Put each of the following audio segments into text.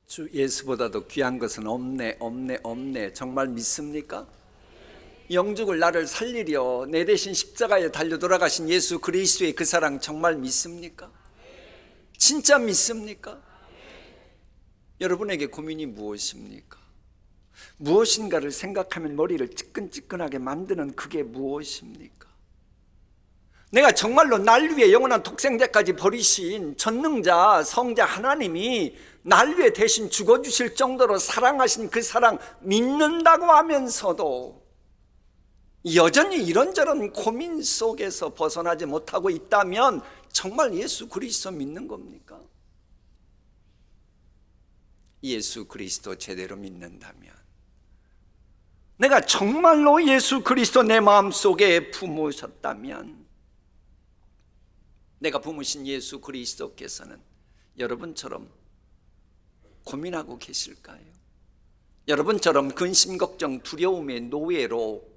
주 예수보다도 귀한 것은 없네. 정말 믿습니까? 영죽을 나를 살리려 내 대신 십자가에 달려 돌아가신 예수 그리스도의 그 사랑 정말 믿습니까? 진짜 믿습니까? 여러분에게 고민이 무엇입니까? 무엇인가를 생각하면 머리를 찌끈찌끈하게 만드는 그게 무엇입니까? 내가 정말로 날 위해 영원한 독생자까지 버리신 전능자 성자 하나님이 날 위해 대신 죽어주실 정도로 사랑하신 그 사랑 믿는다고 하면서도 여전히 이런저런 고민 속에서 벗어나지 못하고 있다면 정말 예수 그리스도 믿는 겁니까? 예수 그리스도 제대로 믿는다면, 내가 정말로 예수 그리스도 내 마음속에 품으셨다면, 내가 품으신 예수 그리스도께서는 여러분처럼 고민하고 계실까요? 여러분처럼 근심, 걱정, 두려움의 노예로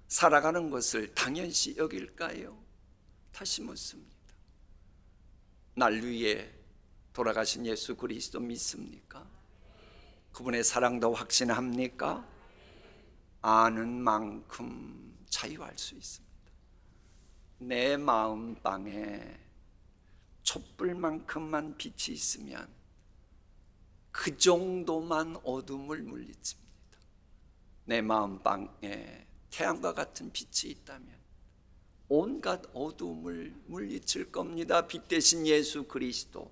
살아가는 것을 당연시 여길까요? 다시 묻습니다. 날 위해 돌아가신 예수 그리스도 믿습니까? 그분의 사랑도 확신합니까? 아는 만큼 자유할 수 있습니다. 내 마음방에 촛불만큼만 빛이 있으면 그 정도만 어둠을 물리칩니다. 내 마음방에 태양과 같은 빛이 있다면 온갖 어둠을 물리칠 겁니다. 빛 대신 예수 그리스도,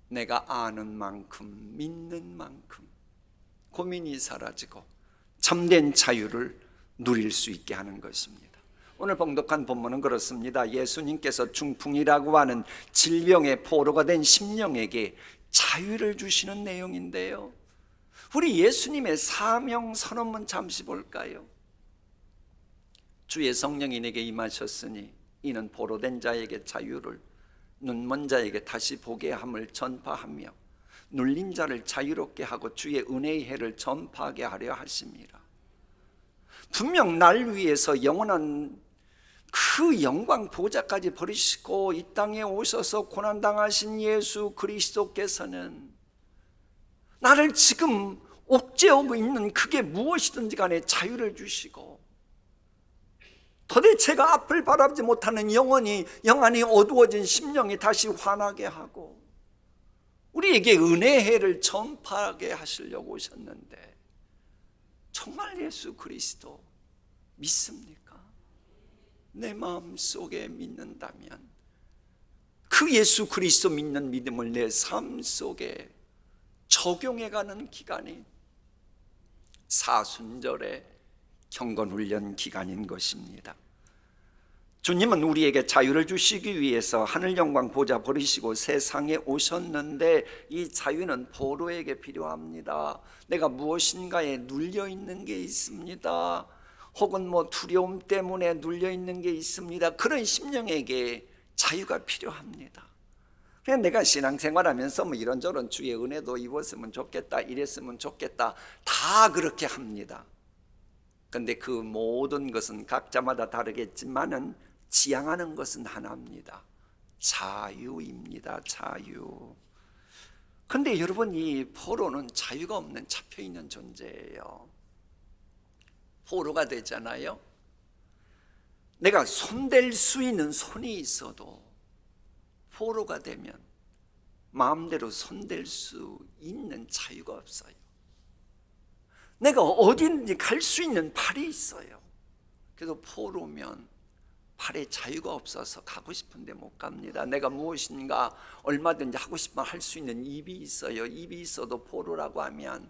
내가 아는 만큼 믿는 만큼 고민이 사라지고 참된 자유를 누릴 수 있게 하는 것입니다. 오늘 봉독한 본문은 그렇습니다. 예수님께서 중풍이라고 하는 질병의 포로가 된 심령에게 자유를 주시는 내용인데요, 우리 예수님의 사명 선언문 잠시 볼까요? 주의 성령이 내게 임하셨으니 이는 포로된 자에게 자유를, 눈먼 자에게 다시 보게 함을 전파하며 눌린 자를 자유롭게 하고 주의 은혜의 해를 전파하게 하려 하심이라. 분명 날 위해서 영원한 그 영광 보좌까지 버리시고 이 땅에 오셔서 고난당하신 예수 그리스도께서는 나를 지금 옥죄어오고 있는 그게 무엇이든지 간에 자유를 주시고, 도대체가 앞을 바라보지 못하는 영안이 어두워진 심령이 다시 환하게 하고 우리에게 은혜의 해를 전파하게 하시려고 오셨는데, 정말 예수 그리스도 믿습니까? 내 마음속에 믿는다면 그 예수 그리스도 믿는 믿음을 내 삶 속에 적용해가는 기간이 사순절의 경건훈련 기간인 것입니다. 주님은 우리에게 자유를 주시기 위해서 하늘 영광 보좌 버리시고 세상에 오셨는데, 이 자유는 포로에게 필요합니다. 내가 무엇인가에 눌려 있는 게 있습니다. 혹은 두려움 때문에 눌려 있는 게 있습니다. 그런 심령에게 자유가 필요합니다. 그냥 내가 신앙생활하면서 이런저런 주의 은혜도 입었으면 좋겠다, 이랬으면 좋겠다, 다 그렇게 합니다. 근데 그 모든 것은 각자마다 다르겠지만은 지향하는 것은 하나입니다. 자유입니다. 자유. 근데 여러분, 이 포로는 자유가 없는 잡혀있는 존재예요. 포로가 되잖아요. 내가 손댈 수 있는 손이 있어도 포로가 되면 마음대로 손댈 수 있는 자유가 없어요. 내가 어디든지 갈 수 있는 팔이 있어요. 그래서 포로면 팔에 자유가 없어서 가고 싶은데 못 갑니다. 내가 무엇인가 얼마든지 하고 싶으면 할 수 있는 입이 있어요. 입이 있어도 포로라고 하면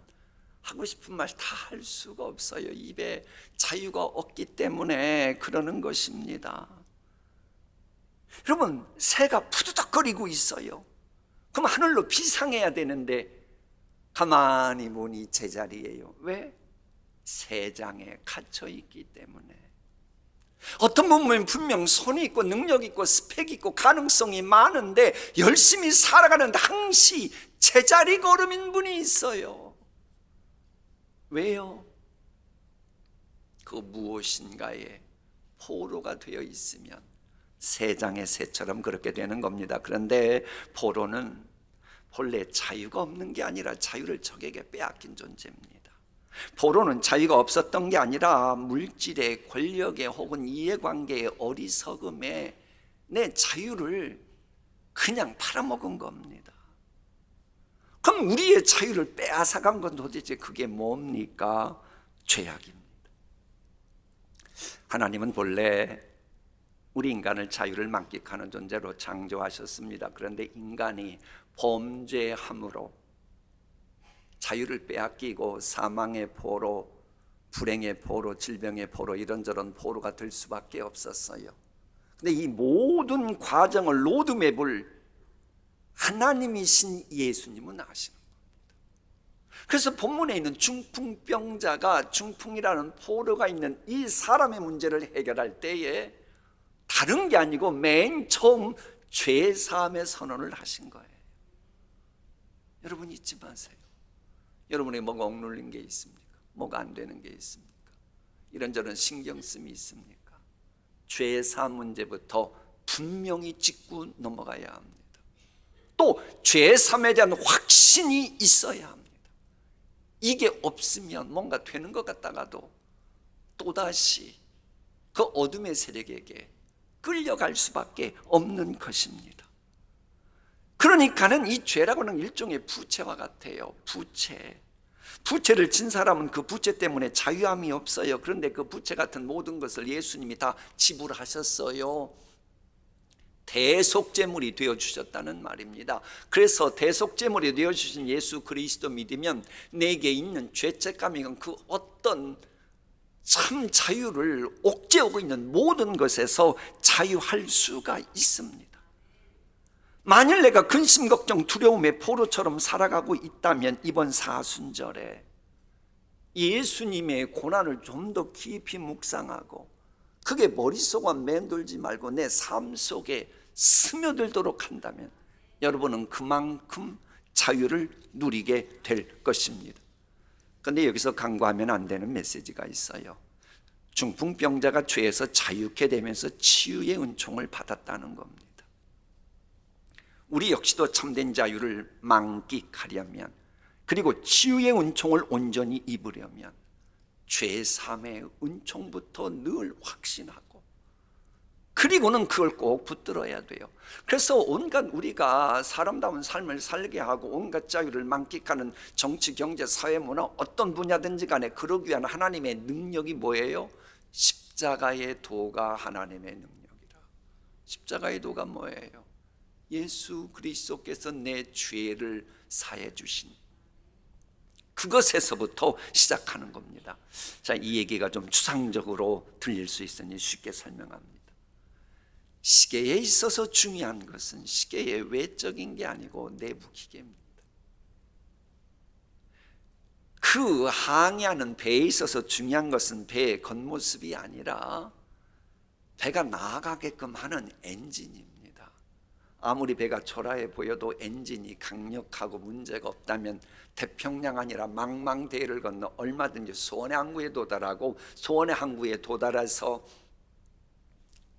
하고 싶은 말 다 할 수가 없어요. 입에 자유가 없기 때문에 그러는 것입니다. 여러분, 새가 푸드덕거리고 있어요. 그럼 하늘로 비상해야 되는데 가만히 보니 제자리예요. 왜? 새장에 갇혀 있기 때문에. 어떤 분은 분명 손이 있고 능력이 있고 스펙이 있고 가능성이 많은데 열심히 살아가는 항시 제자리 걸음인 분이 있어요. 왜요? 그 무엇인가에 포로가 되어 있으면 새장의 새처럼 그렇게 되는 겁니다. 그런데 본래 자유가 없는 게 아니라 자유를 적에게 빼앗긴 존재입니다. 포로는 자유가 없었던 게 아니라 물질의, 권력의 혹은 이해관계의 어리석음에 내 자유를 그냥 팔아먹은 겁니다. 그럼 우리의 자유를 빼앗아간 건 도대체 그게 뭡니까? 죄악입니다. 하나님은 본래 우리 인간을 자유를 만끽하는 존재로 창조하셨습니다. 그런데 인간이 범죄함으로 자유를 빼앗기고 사망의 포로, 불행의 포로, 질병의 포로, 이런저런 포로가 될 수밖에 없었어요. 근데 이 모든 과정을, 로드맵을 하나님이신 예수님은 아시는 겁니다. 그래서 본문에 있는 중풍병자가, 중풍이라는 포로가 있는 이 사람의 문제를 해결할 때에 다른 게 아니고 맨 처음 죄사함의 선언을 하신 거예요. 여러분 잊지 마세요. 여러분에게 뭐가 억눌린 게 있습니까? 뭐가 안 되는 게 있습니까? 이런저런 신경쓰임이 있습니까? 죄사함 문제부터 분명히 짚고 넘어가야 합니다. 또 죄사함에 대한 확신이 있어야 합니다. 이게 없으면 뭔가 되는 것 같다가도 또다시 그 어둠의 세력에게 끌려갈 수밖에 없는 것입니다. 그러니까는 이 죄라고는 일종의 부채와 같아요. 부채를 진 사람은 그 부채 때문에 자유함이 없어요. 그런데 그 부채 같은 모든 것을 예수님이 다 지불하셨어요. 대속제물이 되어주셨다는 말입니다. 그래서 대속제물이 되어주신 예수 그리스도 믿으면 내게 있는 죄책감이건 그 어떤 참 자유를 옥죄하고 있는 모든 것에서 자유할 수가 있습니다. 만일 내가 근심, 걱정, 두려움의 포로처럼 살아가고 있다면 이번 사순절에 예수님의 고난을 좀 더 깊이 묵상하고 그게 머릿속에 맴돌지 말고 내 삶 속에 스며들도록 한다면 여러분은 그만큼 자유를 누리게 될 것입니다. 그런데 여기서 간과하면 안 되는 메시지가 있어요. 중풍병자가 죄에서 자유케 되면서 치유의 은총을 받았다는 겁니다. 우리 역시도 참된 자유를 만끽하려면, 그리고 치유의 은총을 온전히 입으려면 죄사함의 은총부터 늘 확신하고, 그리고는 그걸 꼭 붙들어야 돼요. 그래서 온갖 우리가 사람다운 삶을 살게 하고 온갖 자유를 만끽하는 정치, 경제, 사회, 문화 어떤 분야든지 간에 그러기 위한 하나님의 능력이 뭐예요? 십자가의 도가 하나님의 능력이라. 십자가의 도가 뭐예요? 예수 그리스도께서 내 죄를 사해 주신 그것에서부터 시작하는 겁니다. 자, 이 얘기가 좀 추상적으로 들릴 수 있으니 쉽게 설명합니다. 시계에 있어서 중요한 것은 시계의 외적인 게 아니고 내부 기계입니다. 그 항해하는 배에 있어서 중요한 것은 배의 겉모습이 아니라 배가 나아가게끔 하는 엔진입니다. 아무리 배가 초라해 보여도 엔진이 강력하고 문제가 없다면 태평양 아니라 망망대해를 건너 얼마든지 소원의 항구에 도달하고, 소원의 항구에 도달해서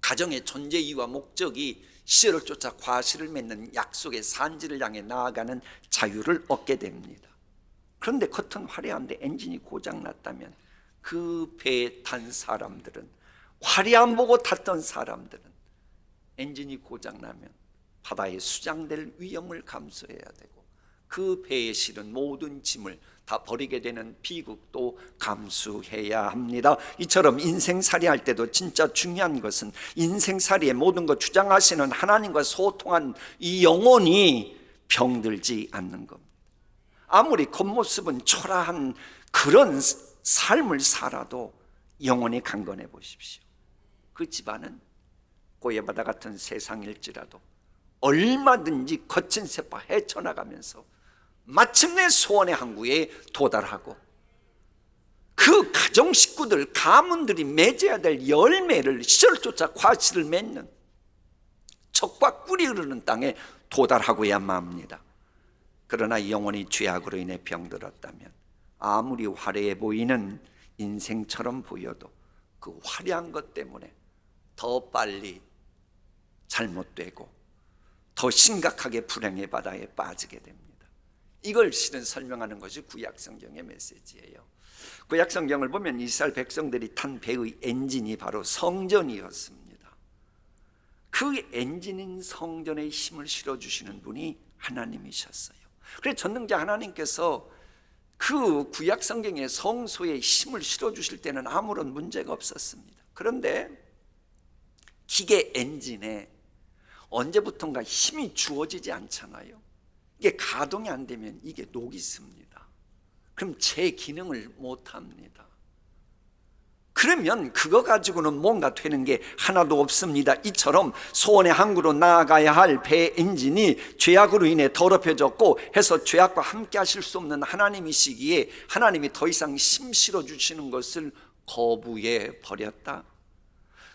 가정의 존재 이유와 목적이 시절을 쫓아 과실을 맺는 약속의 산지를 향해 나아가는 자유를 얻게 됩니다. 그런데 겉은 화려한데 엔진이 고장났다면 그 배에 탄 사람들은, 화려한 보고 탔던 사람들은 엔진이 고장나면 바다에 수장될 위험을 감수해야 되고 그 배에 실은 모든 짐을 다 버리게 되는 비극도 감수해야 합니다. 이처럼 인생살이 할 때도 진짜 중요한 것은 인생살이의 모든 것 주장하시는 하나님과 소통한 이 영혼이 병들지 않는 겁니다. 아무리 겉모습은 초라한 그런 삶을 살아도 영혼이 강건해 보십시오. 그 집안은 고해바다 같은 세상일지라도 얼마든지 거친 세파 헤쳐나가면서 마침내 소원의 항구에 도달하고 그 가정 식구들, 가문들이 맺어야 될 열매를 시절을 쫓아 과실을 맺는 젖과 꿀이 흐르는 땅에 도달하고야만 합니다. 그러나 영혼이 죄악으로 인해 병들었다면 아무리 화려해 보이는 인생처럼 보여도 그 화려한 것 때문에 더 빨리 잘못되고 더 심각하게 불행의 바다에 빠지게 됩니다. 이걸 실은 설명하는 것이 구약성경의 메시지예요. 구약성경을 보면 이스라엘 백성들이 탄 배의 엔진이 바로 성전이었습니다. 그 엔진인 성전에 힘을 실어주시는 분이 하나님이셨어요. 그래서 전능자 하나님께서 그 구약성경의 성소에 힘을 실어주실 때는 아무런 문제가 없었습니다. 그런데 기계 엔진에 언제부턴가 힘이 주어지지 않잖아요. 이게 가동이 안 되면 이게 녹이 씁니다. 그럼 제 기능을 못합니다. 그러면 그거 가지고는 뭔가 되는 게 하나도 없습니다. 이처럼 소원의 항구로 나아가야 할 배 엔진이 죄악으로 인해 더럽혀졌고 해서 죄악과 함께 하실 수 없는 하나님이시기에 하나님이 더 이상 힘 실어주시는 것을 거부해 버렸다.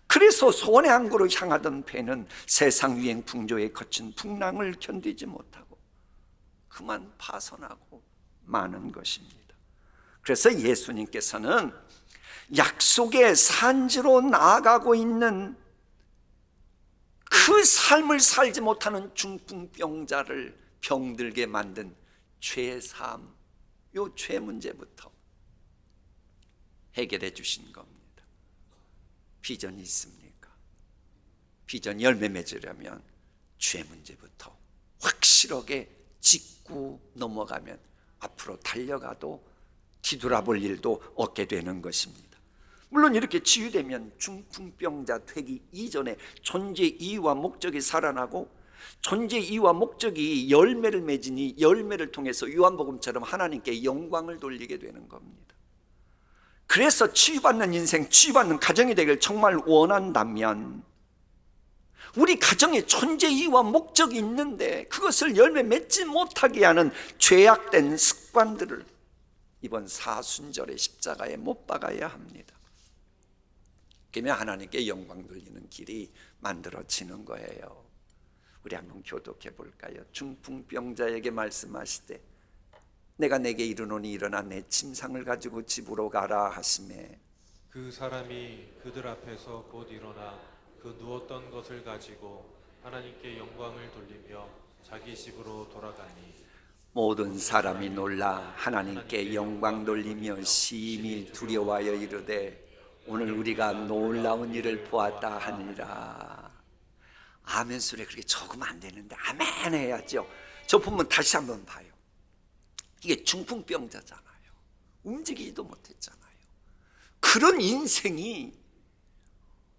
그래서 소원의 항구로 향하던 배는 세상 유행 풍조에 거친 풍랑을 견디지 못하고 그만 파손하고 마는 것입니다. 그래서 예수님께서는 약속의 산지로 나아가고 있는 그 삶을 살지 못하는 중풍병자를 병들게 만든 죄사함, 요 죄 문제부터 해결해 주신 겁니다. 비전이 있습니까? 비전 열매 맺으려면 죄 문제부터 확실하게 짚고 넘어가면 앞으로 달려가도 뒤돌아볼 일도 없게 되는 것입니다. 물론 이렇게 치유되면 중풍병자 되기 이전에 존재 이유와 목적이 살아나고 존재 이유와 목적이 열매를 맺으니 열매를 통해서 요한복음처럼 하나님께 영광을 돌리게 되는 겁니다. 그래서 치유받는 인생, 치유받는 가정이 되길 정말 원한다면 우리 가정에 존재 이유와 목적이 있는데 그것을 열매 맺지 못하게 하는 죄악된 습관들을 이번 사순절의 십자가에 못 박아야 합니다. 그러면 하나님께 영광 돌리는 길이 만들어지는 거예요. 우리 한번 교독해 볼까요? 중풍병자에게 말씀하시되 내가 내게 이르노니 일어나 내 침상을 가지고 집으로 가라 하시매 그 사람이 그들 앞에서 곧 일어나 그 누웠던 것을 가지고 하나님께 영광을 돌리며 자기 집으로 돌아가니 모든 사람이 놀라 하나님께 영광 돌리며 심히 두려워하여 이르되 오늘 우리가 놀라운 일을 보았다 하니라. 아멘 소리 그렇게 적으면 안 되는데 아멘 해야죠. 저 본문 다시 한번 봐요. 이게 중풍병자잖아요. 움직이지도 못했잖아요. 그런 인생이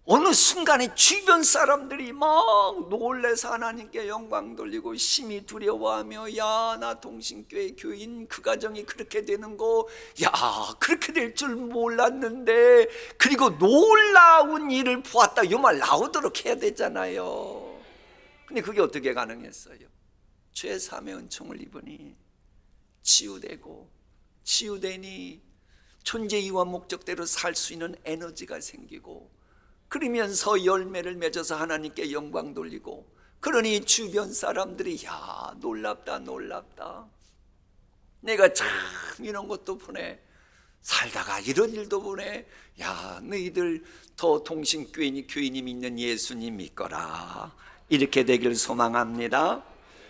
어느 순간에 주변 사람들이 막 놀래서 하나님께 영광 돌리고 심히 두려워하며 야 나 동신교회 교인 그 가정이 그렇게 되는 거 야 그렇게 될 줄 몰랐는데 그리고 놀라운 일을 보았다 이 말 나오도록 해야 되잖아요. 근데 그게 어떻게 가능했어요? 죄 사함의 은총을 입으니 치유되고 치유되니 존재 이유와 목적대로 살 수 있는 에너지가 생기고 그러면서 열매를 맺어서 하나님께 영광 돌리고 그러니 주변 사람들이 야 놀랍다 놀랍다 내가 참 이런 것도 보내 살다가 이런 일도 보내 야 너희들 더 동신교인이 교인이 믿는 예수님 믿거라 이렇게 되길 소망합니다.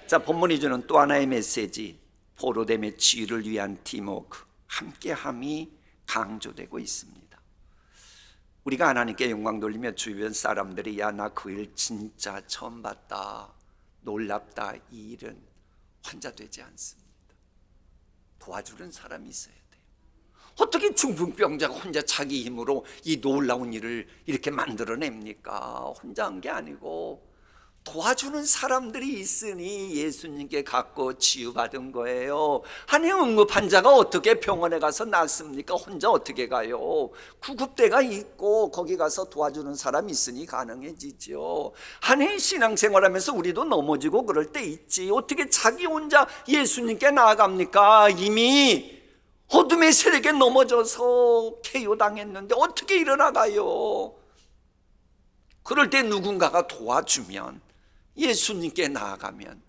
자 본문이 주는 또 하나의 메시지 포로됨의 치유를 위한 팀워크 함께함이 강조되고 있습니다. 우리가 하나님께 영광 돌리며 주변 사람들이 야 나 그 일 진짜 처음 봤다 놀랍다 이 일은 혼자 되지 않습니다. 도와주는 사람이 있어야 돼요. 어떻게 중풍병자가 혼자 자기 힘으로 이 놀라운 일을 이렇게 만들어냅니까? 혼자 한 게 아니고 도와주는 사람들이 있으니 예수님께 갖고 치유받은 거예요. 아니 응급 환자가 어떻게 병원에 가서 낫습니까? 혼자 어떻게 가요? 구급대가 있고 거기 가서 도와주는 사람이 있으니 가능해지죠. 아니 신앙생활하면서 우리도 넘어지고 그럴 때 있지. 어떻게 자기 혼자 예수님께 나아갑니까? 이미 어둠의 세력에 넘어져서 KO 당했는데 어떻게 일어나가요? 그럴 때 누군가가 도와주면 예수님께 나아가면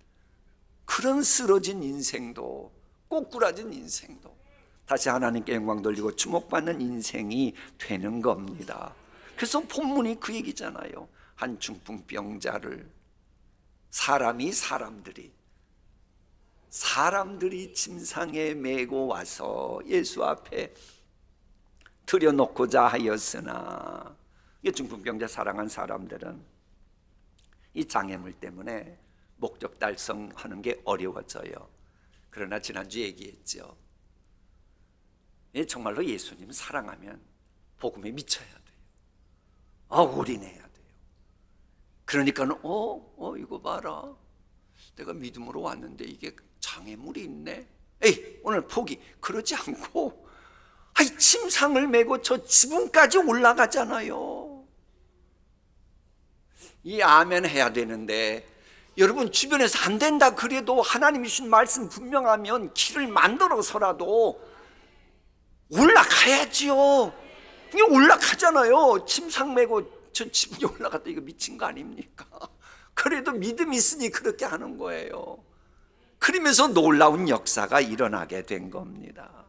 그런 쓰러진 인생도 꼬꾸라진 인생도 다시 하나님께 영광 돌리고 주목받는 인생이 되는 겁니다. 그래서 본문이 그 얘기잖아요. 한 중풍병자를 사람들이 사람들이 침상에 메고 와서 예수 앞에 들여놓고자 하였으나, 이 중풍병자 사랑한 사람들은 이 장애물 때문에 목적 달성하는 게 어려워져요. 그러나 지난주 얘기했죠. 정말로 예수님 사랑하면 복음에 미쳐야 돼요. 올인해야 돼요. 그러니까는 이거 봐라, 내가 믿음으로 왔는데 이게 장애물이 있네, 에이 오늘 포기, 그러지 않고 침상을 메고 저 지붕까지 올라가잖아요. 이 아멘 해야 되는데, 여러분 주변에서 안 된다 그래도 하나님이 주신 말씀 분명하면 길을 만들어서라도 올라가야지요. 그냥 올라가잖아요. 침상 메고 저 지붕에 올라갔다, 이거 미친 거 아닙니까? 그래도 믿음이 있으니 그렇게 하는 거예요. 그러면서 놀라운 역사가 일어나게 된 겁니다.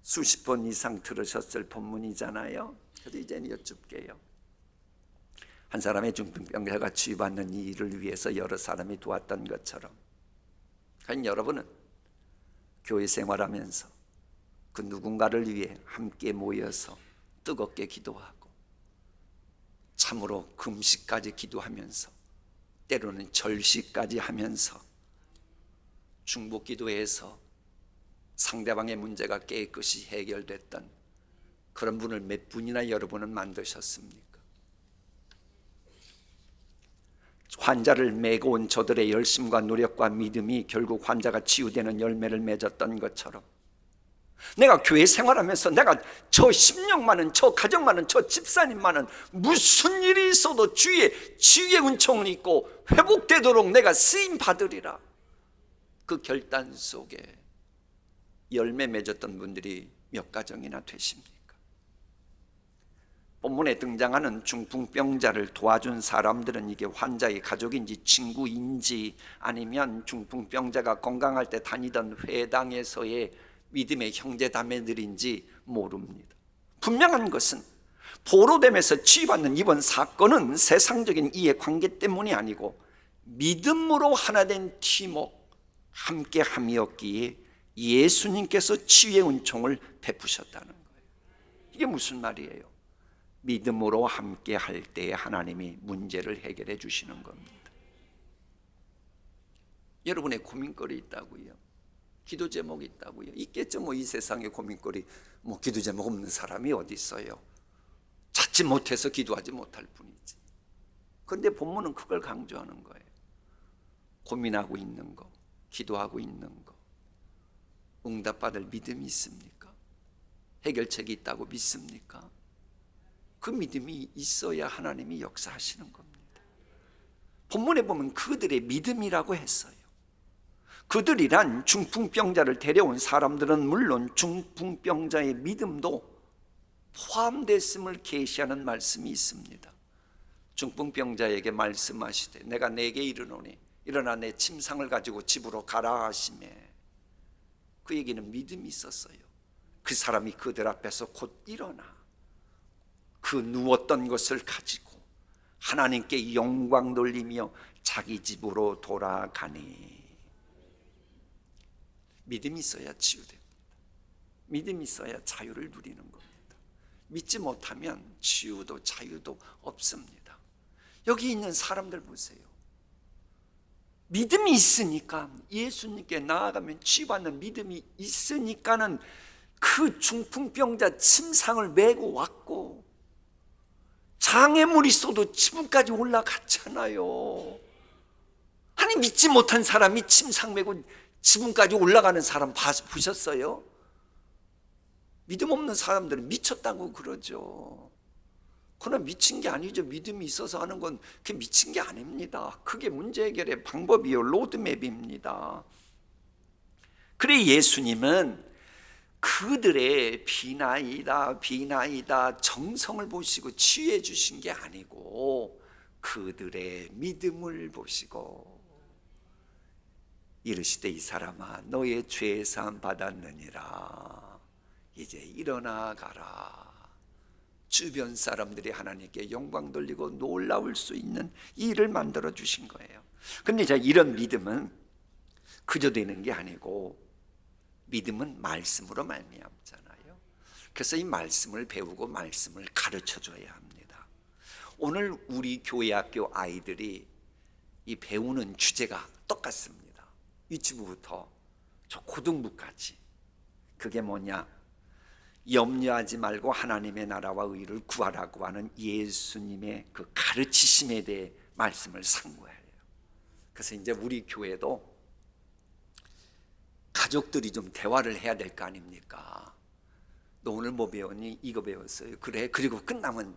수십 번 이상 들으셨을 본문이잖아요. 그래서 이제는 여쭙게요. 한 사람의 중풍병자가 치유받는 이 일을 위해서 여러 사람이 도왔던 것처럼, 과연 여러분은 교회 생활하면서 그 누군가를 위해 함께 모여서 뜨겁게 기도하고 참으로 금식까지 기도하면서 때로는 절식까지 하면서 중보 기도해서 상대방의 문제가 깨끗이 해결됐던 그런 분을 몇 분이나 여러분은 만드셨습니까? 환자를 메고 온 저들의 열심과 노력과 믿음이 결국 환자가 치유되는 열매를 맺었던 것처럼, 내가 교회 생활하면서 내가 저 심령 많은, 저 가정 많은, 저 집사님 많은, 무슨 일이 있어도 주의 치유의 은총을 입고 회복되도록 내가 쓰임 받으리라, 그 결단 속에 열매 맺었던 분들이 몇 가정이나 되십니까? 본문에 등장하는 중풍병자를 도와준 사람들은 이게 환자의 가족인지 친구인지 아니면 중풍병자가 건강할 때 다니던 회당에서의 믿음의 형제자매들인지 모릅니다. 분명한 것은 보로댐에서 치유받는 이번 사건은 세상적인 이해관계 때문이 아니고 믿음으로 하나 된 팀워크, 함께함이었기에 예수님께서 치유의 은총을 베푸셨다는 거예요. 이게 무슨 말이에요? 믿음으로 함께 할 때에 하나님이 문제를 해결해 주시는 겁니다. 여러분의 고민거리 있다고요? 기도 제목이 있다고요? 있겠죠. 이 세상에 고민거리, 기도 제목 없는 사람이 어디 있어요? 찾지 못해서 기도하지 못할 뿐이지. 그런데 본문은 그걸 강조하는 거예요. 고민하고 있는 거, 기도하고 있는 거, 응답받을 믿음이 있습니까? 해결책이 있다고 믿습니까? 그 믿음이 있어야 하나님이 역사하시는 겁니다. 본문에 보면 그들의 믿음이라고 했어요. 그들이란 중풍병자를 데려온 사람들은 물론 중풍병자의 믿음도 포함됐음을 계시하는 말씀이 있습니다. 중풍병자에게 말씀하시되 내가 내게 이르노니 일어나 내 침상을 가지고 집으로 가라 하시매, 그 얘기는 믿음이 있었어요. 그 사람이 그들 앞에서 곧 일어나 그 누웠던 것을 가지고 하나님께 영광 돌리며 자기 집으로 돌아가니. 믿음이 있어야 치유됩니다. 믿음이 있어야 자유를 누리는 겁니다. 믿지 못하면 치유도 자유도 없습니다. 여기 있는 사람들 보세요. 믿음이 있으니까, 예수님께 나아가면 치유받는 믿음이 있으니까는 그 중풍병자 침상을 메고 왔고, 장애물이 있어도 지붕까지 올라갔잖아요. 아니, 믿지 못한 사람이 침상 메고 지붕까지 올라가는 사람 보셨어요? 믿음 없는 사람들은 미쳤다고 그러죠. 그러나 미친 게 아니죠. 믿음이 있어서 하는 건 그게 미친 게 아닙니다. 그게 문제 해결의 방법이요, 로드맵입니다. 그래 예수님은 그들의 비나이다 정성을 보시고 치유해 주신 게 아니고 그들의 믿음을 보시고 이르시되 이 사람아 너의 죄 사함 받았느니라, 이제 일어나 가라. 주변 사람들이 하나님께 영광 돌리고 놀라울 수 있는 일을 만들어 주신 거예요. 근데 이런 믿음은 그저 되는 게 아니고 믿음은 말씀으로 말미암잖아요. 그래서 이 말씀을 배우고 말씀을 가르쳐 줘야 합니다. 오늘 우리 교회 학교 아이들이 이 배우는 주제가 똑같습니다. 유치부부터 저 고등부까지. 그게 뭐냐? 염려하지 말고 하나님의 나라와 의를 구하라고 하는 예수님의 그 가르치심에 대해 말씀을 상고해요. 그래서 이제 우리 교회도 가족들이 좀 대화를 해야 될 거 아닙니까? 너 오늘 뭐 배웠니? 이거 배웠어요. 그래. 그리고 끝나면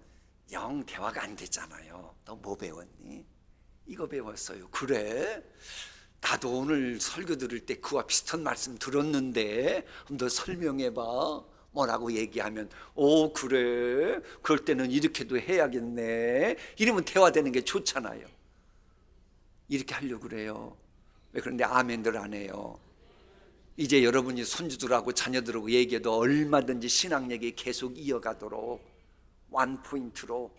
영 대화가 안 되잖아요. 너 뭐 배웠니? 이거 배웠어요. 그래. 나도 오늘 설교 들을 때 그와 비슷한 말씀 들었는데 너 설명해봐. 뭐라고 얘기하면 오 그래. 그럴 때는 이렇게도 해야겠네. 이러면 대화되는 게 좋잖아요. 이렇게 하려고 그래요. 왜 그런데 아멘들 안 해요? 이제 여러분이 손주들하고 자녀들하고 얘기해도 얼마든지 신앙 얘기 계속 이어가도록 원포인트로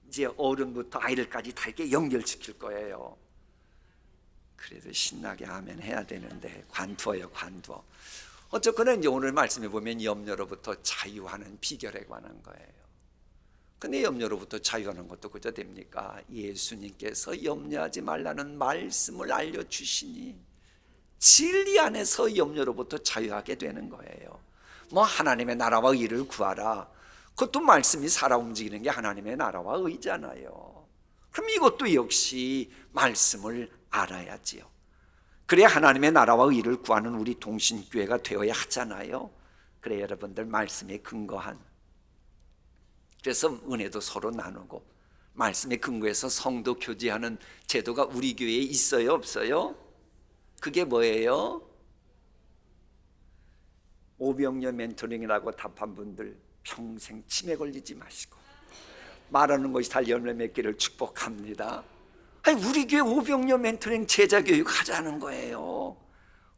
이제 어른부터 아이들까지 다 이렇게 연결시킬 거예요. 그래도 신나게 아멘 해야 되는데 관두어요, 관두어. 어쨌거나 이제 오늘 말씀해 보면 염려로부터 자유하는 비결에 관한 거예요. 근데 염려로부터 자유하는 것도 그저 됩니까? 예수님께서 염려하지 말라는 말씀을 알려주시니 진리 안에서 염려로부터 자유하게 되는 거예요. 뭐 하나님의 나라와 의를 구하라. 그것도 말씀이 살아 움직이는 게 하나님의 나라와 의잖아요. 그럼 이것도 역시 말씀을 알아야지요. 그래야 하나님의 나라와 의를 구하는 우리 동신교회가 되어야 하잖아요. 그래 여러분들 말씀에 근거한, 그래서 은혜도 서로 나누고 말씀에 근거해서 성도 교제하는 제도가 우리 교회에 있어요, 없어요? 그게 뭐예요? 오병여 멘토링이라고 답한 분들 평생 치매 걸리지 마시고 말하는 것이 달 열매 맺기를 축복합니다. 아니, 우리 교회 오병여 멘토링 제자 교육 하자는 거예요.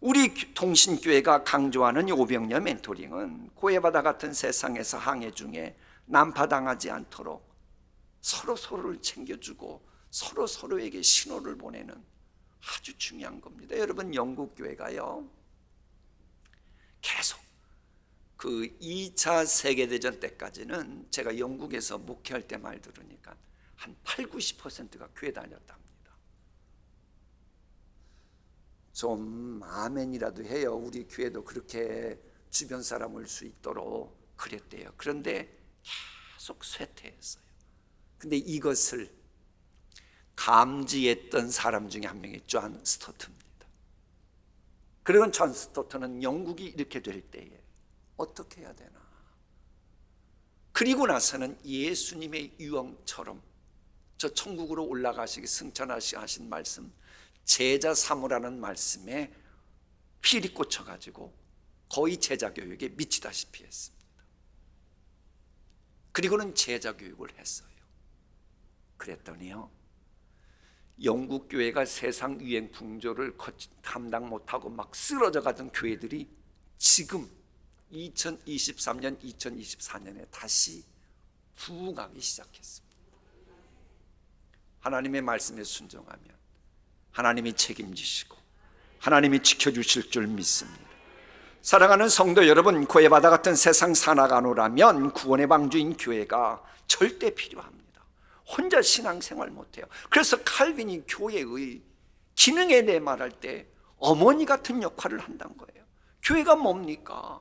우리 동신교회가 강조하는 이 오병여 멘토링은 고해바다 같은 세상에서 항해 중에 난파당하지 않도록 서로 서로를 챙겨주고 서로 서로에게 신호를 보내는 아주 중요한 겁니다. 여러분 영국 교회가요 계속 그 2차 세계대전 때까지는 제가 영국에서 목회할 때 말 들으니까 한 80~90%가 교회 다녔답니다. 좀 아멘이라도 해요. 우리 교회도 그렇게 주변 사람 올 수 있도록 그랬대요. 그런데 계속 쇠퇴했어요. 근데 이것을 감지했던 사람 중에 한 명이 존 스토트입니다. 그리고 존 스토트는 영국이 이렇게 될 때에 어떻게 해야 되나? 그리고 나서는 예수님의 유언처럼 저 천국으로 올라가시기 승천하신 말씀, 제자 삼으라는 말씀에 필이 꽂혀가지고 거의 제자 교육에 미치다시피 했습니다. 그리고는 제자 교육을 했어요. 그랬더니요 영국 교회가 세상 유행 풍조를 감당 못하고 막 쓰러져 가던 교회들이 지금 2023년, 2024년에 다시 부흥하기 시작했습니다. 하나님의 말씀에 순종하면 하나님이 책임지시고 하나님이 지켜주실 줄 믿습니다. 사랑하는 성도 여러분, 고해바다 같은 세상 살아가노라면 구원의 방주인 교회가 절대 필요합니다. 혼자 신앙생활 못해요. 그래서 칼빈이 교회의 기능에 대해 말할 때 어머니 같은 역할을 한다는 거예요. 교회가 뭡니까?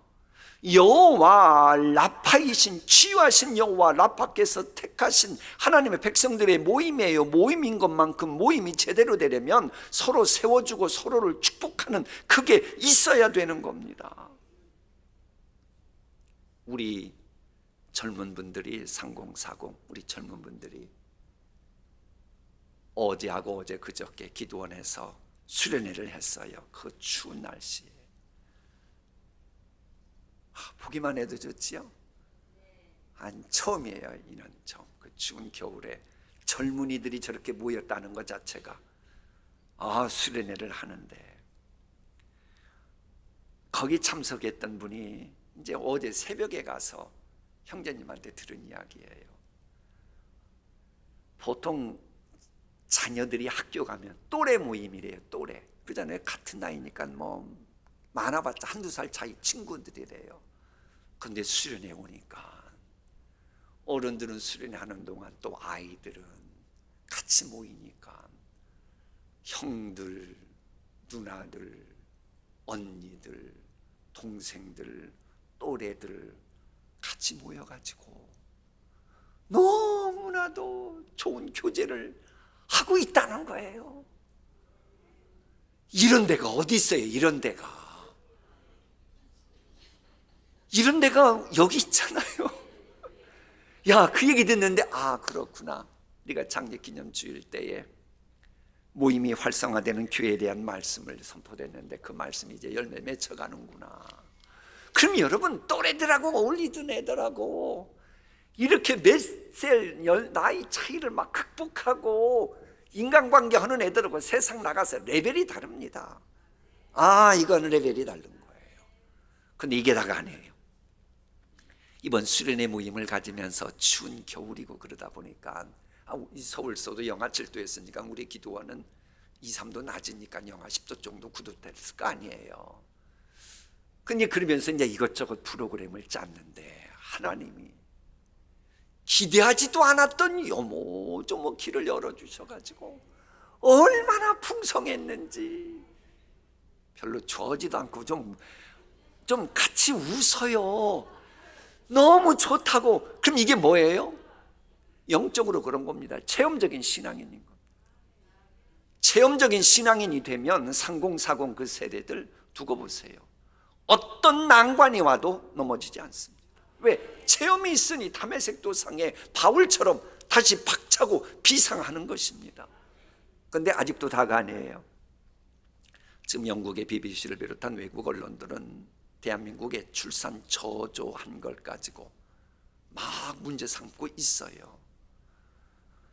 여호와 라파이신 치유하신 여호와 라파께서 택하신 하나님의 백성들의 모임이에요. 모임인 것만큼 모임이 제대로 되려면 서로 세워주고 서로를 축복하는 그게 있어야 되는 겁니다. 우리 젊은 분들이 3040 우리 젊은 분들이 어제하고 어제 그저께 기도원에서 수련회를 했어요. 그 추운 날씨에 보기만 해도 좋지요? 처음이에요. 이는 처음. 그 추운 겨울에 젊은이들이 저렇게 모였다는 것 자체가 수련회를 하는데 거기 참석했던 분이 이제 어제 새벽에 가서 형제님한테 들은 이야기예요. 보통 자녀들이 학교 가면 또래 모임이래요. 또래. 그잖아요. 같은 나이니까 뭐 많아봤자 한두 살 차이 친구들이래요. 근데 수련회 오니까 어른들은 수련회 하는 동안 또 아이들은 같이 모이니까 형들, 누나들, 언니들, 동생들, 또래들 같이 모여가지고 너무나도 좋은 교제를 하고 있다는 거예요. 이런 데가 어디 있어요? 이런 데가 여기 있잖아요. 야, 그 얘기 듣는데 아, 그렇구나. 우리가 장례기념주일 때에 모임이 활성화되는 교회에 대한 말씀을 선포했는데 그 말씀이 이제 열매 맺혀가는구나. 그럼 여러분 또래들하고 어울리던 애들하고 이렇게 몇 살 나이 차이를 막 극복하고 인간관계 하는 애들하고 세상 나가서 레벨이 다릅니다. 아, 이거는 레벨이 다른 거예요. 근데 이게 다가 아니에요. 이번 수련회 모임을 가지면서 추운 겨울이고 그러다 보니까 서울서도 영하 7도였으니까 우리 기도원은 2, 3도 낮으니까 영하 10도 정도 9도 됐을 거 아니에요. 근데 그러면서 이제 이것저것 프로그램을 짰는데 하나님이 기대하지도 않았던 요모조모 길을 열어주셔가지고 얼마나 풍성했는지 별로 좋아하지도 않고 좀 같이 웃어요. 너무 좋다고. 그럼 이게 뭐예요? 영적으로 그런 겁니다. 체험적인 신앙인인 겁니다. 체험적인 신앙인이 되면 3040 그 세대들 두고 보세요. 어떤 난관이 와도 넘어지지 않습니다. 왜? 체험이 있으니 담에색 도상에 바울처럼 다시 박차고 비상하는 것입니다. 그런데 아직도 다가 아니에요. 지금 영국의 BBC를 비롯한 외국 언론들은 대한민국의 출산 저조한 걸 가지고 막 문제 삼고 있어요.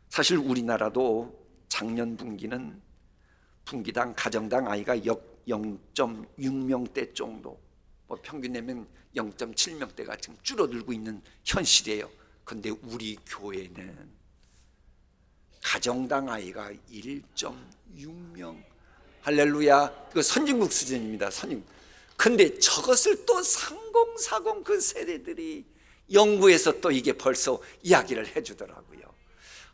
사실 우리나라도 작년 분기는 분기당 가정당 아이가 0.6명대 정도, 뭐 평균 내면 0.7명대가 지금 줄어들고 있는 현실이에요. 그런데 우리 교회는 가정당 아이가 1.6명. 할렐루야. 그 선진국 수준입니다. 선진국. 근데 저것을 또 3040 그 세대들이 연구해서 또 이게 벌써 이야기를 해주더라고요.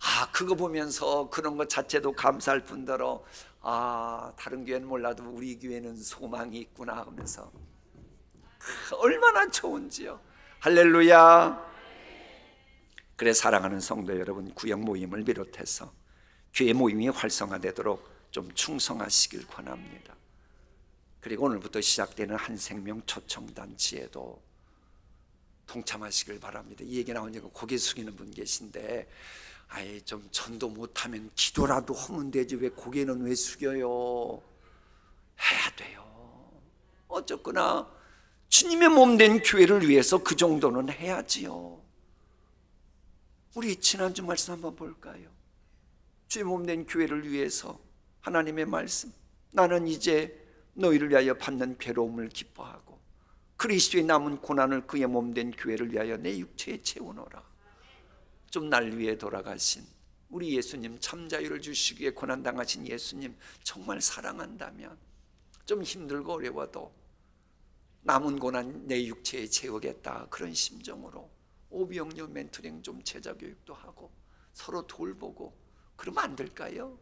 아, 그거 보면서 그런 것 자체도 감사할 뿐더러 아, 다른 교회는 몰라도 우리 교회는 소망이 있구나 하면서 얼마나 좋은지요. 할렐루야. 그래 사랑하는 성도 여러분, 구역 모임을 비롯해서 교회 모임이 활성화되도록 좀 충성하시길 권합니다. 그리고 오늘부터 시작되는 한생명 초청단체에도 동참하시길 바랍니다. 이 얘기 나오니까 고개 숙이는 분 계신데 아예 좀 전도 못하면 기도라도 하면 되지 왜 고개는 왜 숙여요? 해야 돼요. 어쨌거나 주님의 몸된 교회를 위해서 그 정도는 해야지요. 우리 지난주 말씀 한번 볼까요? 주의 몸된 교회를 위해서 하나님의 말씀, 나는 이제 너희를 위하여 받는 괴로움을 기뻐하고 그리스도의 남은 고난을 그의 몸된 교회를 위하여 내 육체에 채우노라. 좀 날 위해 돌아가신 우리 예수님, 참 자유를 주시기 위해 고난당하신 예수님 정말 사랑한다면 좀 힘들고 어려워도 남은 고난 내 육체에 채우겠다, 그런 심정으로 오비영료 멘토링 좀 제자교육도 하고 서로 돌보고 그러면 안 될까요?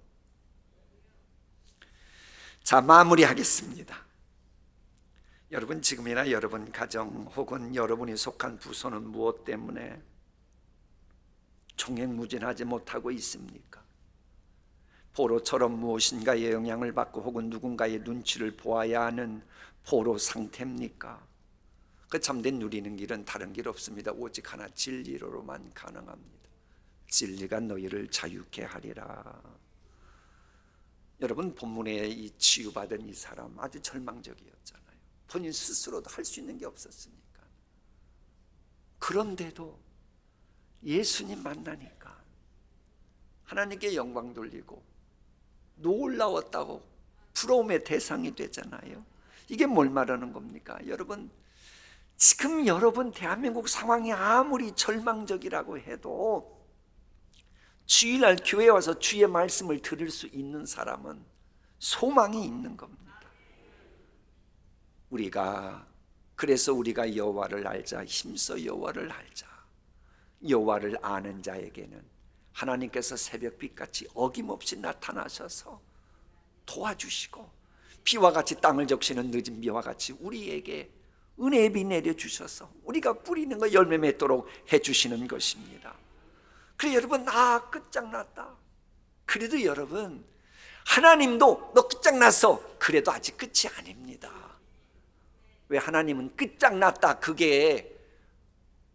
자, 마무리하겠습니다. 여러분, 지금이나 여러분 가정 혹은 여러분이 속한 부서는 무엇 때문에 총행무진하지 못하고 있습니까? 포로처럼 무엇인가의 영향을 받고 혹은 누군가의 눈치를 보아야 하는 포로 상태입니까? 그 참된 누리는 길은 다른 길 없습니다. 오직 하나, 진리로만 가능합니다. 진리가 너희를 자유케 하리라. 여러분, 본문에 이 치유받은 이 사람 아주 절망적이었잖아요. 본인 스스로도 할 수 있는 게 없었으니까. 그런데도 예수님 만나니까 하나님께 영광 돌리고 놀라웠다고 부러움의 대상이 되잖아요. 이게 뭘 말하는 겁니까? 여러분, 지금 여러분 대한민국 상황이 아무리 절망적이라고 해도 주일날 교회에 와서 주의 말씀을 들을 수 있는 사람은 소망이 있는 겁니다. 그래서 우리가 여호와를 알자, 힘써 여호와를 알자. 여호와를 아는 자에게는 하나님께서 새벽빛같이 어김없이 나타나셔서 도와주시고, 비와 같이 땅을 적시는 늦은 비와 같이 우리에게 은혜의 비 내려주셔서 우리가 뿌리는 거 열매 맺도록 해주시는 것입니다. 그래 여러분, 끝장났다. 그래도 여러분, 하나님도 너 끝장났어. 그래도 아직 끝이 아닙니다. 왜? 하나님은 끝장났다, 그게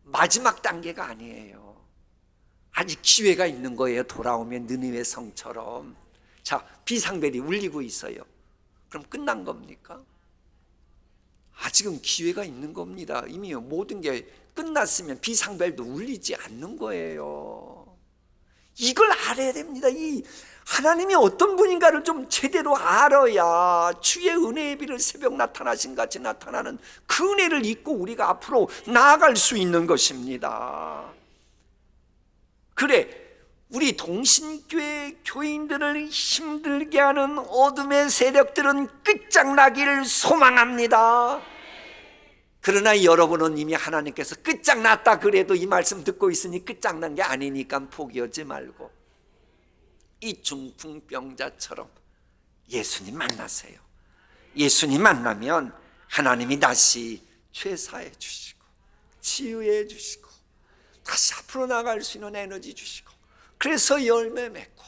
마지막 단계가 아니에요. 아직 기회가 있는 거예요. 돌아오면 느느웨 성처럼. 자, 비상벨이 울리고 있어요. 그럼 끝난 겁니까? 아직은 기회가 있는 겁니다. 이미 모든 게 끝났으면 비상벨도 울리지 않는 거예요. 이걸 알아야 됩니다. 이 하나님이 어떤 분인가를 좀 제대로 알아야 주의 은혜의 비를 새벽 나타나신 같이 나타나는 그 은혜를 잊고 우리가 앞으로 나아갈 수 있는 것입니다. 그래, 우리 동신교회 교인들을 힘들게 하는 어둠의 세력들은 끝장나기를 소망합니다. 그러나 여러분은 이미 하나님께서 끝장났다 그래도 이 말씀 듣고 있으니 끝장난 게 아니니까 포기하지 말고 이 중풍병자처럼 예수님 만나세요. 예수님 만나면 하나님이 다시 죄사해 주시고 치유해 주시고 다시 앞으로 나갈 수 있는 에너지 주시고, 그래서 열매 맺고,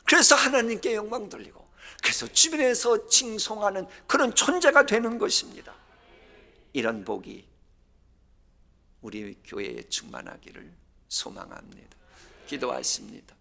그래서 하나님께 영광 돌리고, 그래서 주변에서 칭송하는 그런 존재가 되는 것입니다. 이런 복이 우리 교회에 충만하기를 소망합니다. 기도하십니다.